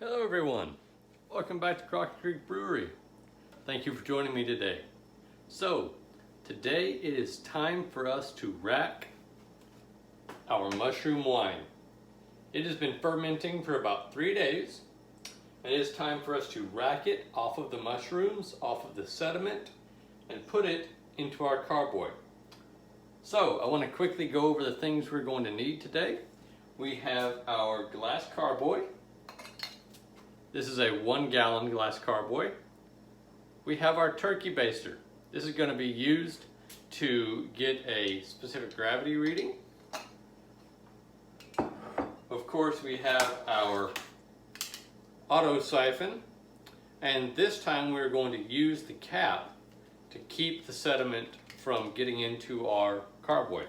Hello everyone, welcome back to Crockett Creek Brewery. Thank you for joining me today. So, today it is time for us to rack our mushroom wine. It has been fermenting for about 3 days, and it is time for us to rack it off of the mushrooms, off of the sediment, and put it into our carboy. So, I want to quickly go over the things we're going to need today. We have our glass carboy. This is a 1 gallon glass carboy. We have our turkey baster. This is going to be used to get a specific gravity reading. Of course, we have our auto siphon, and this time we're going to use the cap to keep the sediment from getting into our carboy.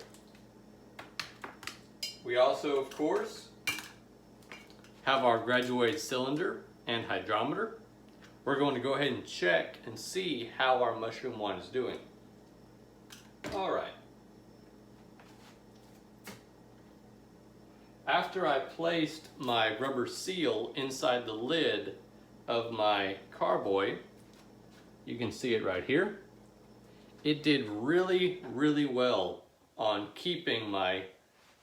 We also, of course, have our graduated cylinder and hydrometer. We're going to go ahead and check and see how our mushroom wine is doing. All right. After I placed my rubber seal inside the lid of my carboy, you can see it right here. It did really, really well on keeping my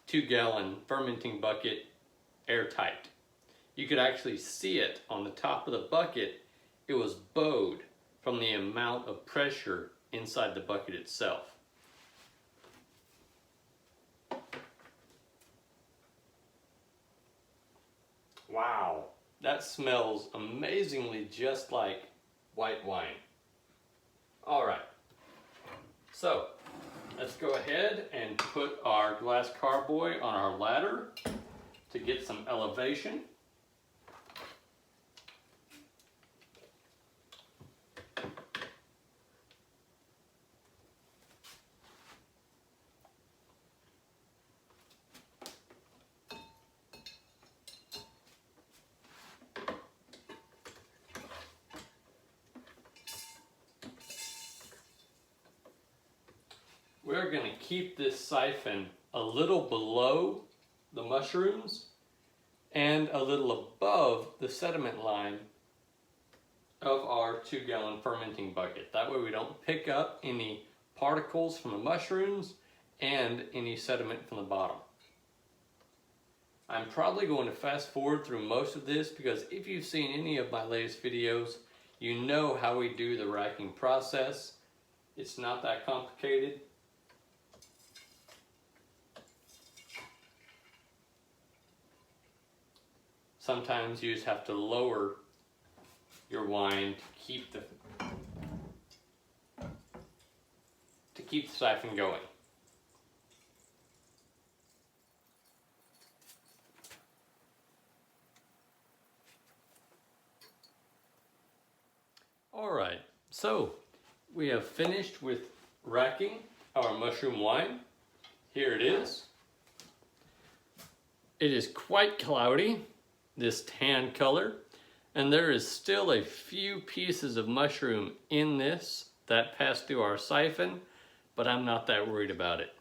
2-gallon fermenting bucket airtight. You could actually see it on the top of the bucket. It was bowed from the amount of pressure inside the bucket itself. Wow, that smells amazingly just like white wine. All right, so let's go ahead and put our glass carboy on our ladder to get some elevation. We're going to keep this siphon a little below the mushrooms and a little above the sediment line of our 2-gallon fermenting bucket. That way we don't pick up any particles from the mushrooms and any sediment from the bottom. I'm probably going to fast forward through most of this because if you've seen any of my latest videos, you know how we do the racking process. It's not that complicated. Sometimes you just have to lower your wine to keep the siphon going. All right, so we have finished with racking our mushroom wine. Here it is. It is quite cloudy, this tan color, and there is still a few pieces of mushroom in this that pass through our siphon, but I'm not that worried about it.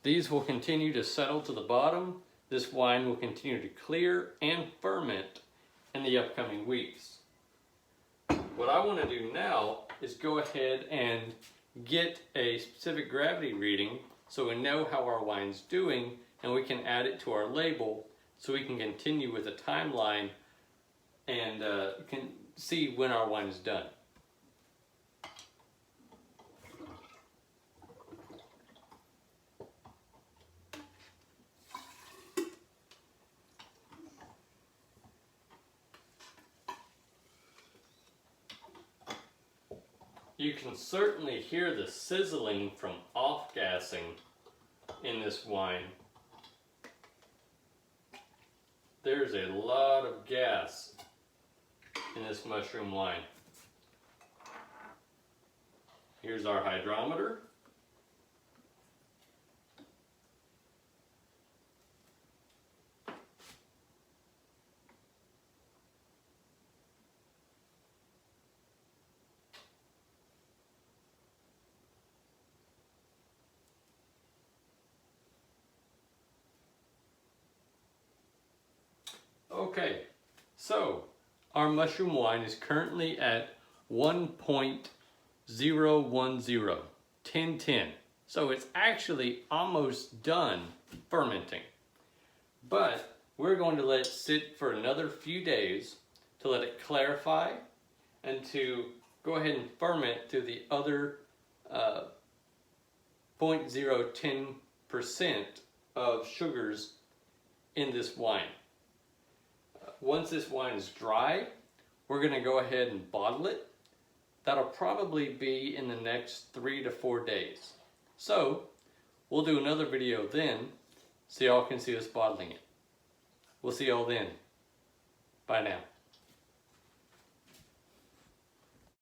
These will continue to settle to the bottom. This wine will continue to clear and ferment in the upcoming weeks. What I want to do now is go ahead and get a specific gravity reading so we know how our wine's doing, and we can add it to our label so we can continue with a timeline and can see when our wine is done. You can certainly hear the sizzling from off-gassing in this wine. There's a lot of gas in this mushroom wine. Here's our hydrometer. Okay, So our mushroom wine is currently at 1.010, 1010. So it's actually almost done fermenting. But we're going to let it sit for another few days to let it clarify and to go ahead and ferment through the other 0.010% of sugars in this wine. Once this wine is dry, we're going to go ahead and bottle it. That'll probably be in the next 3 to 4 days. So we'll do another video then so y'all can see us bottling it. We'll see y'all then. Bye now.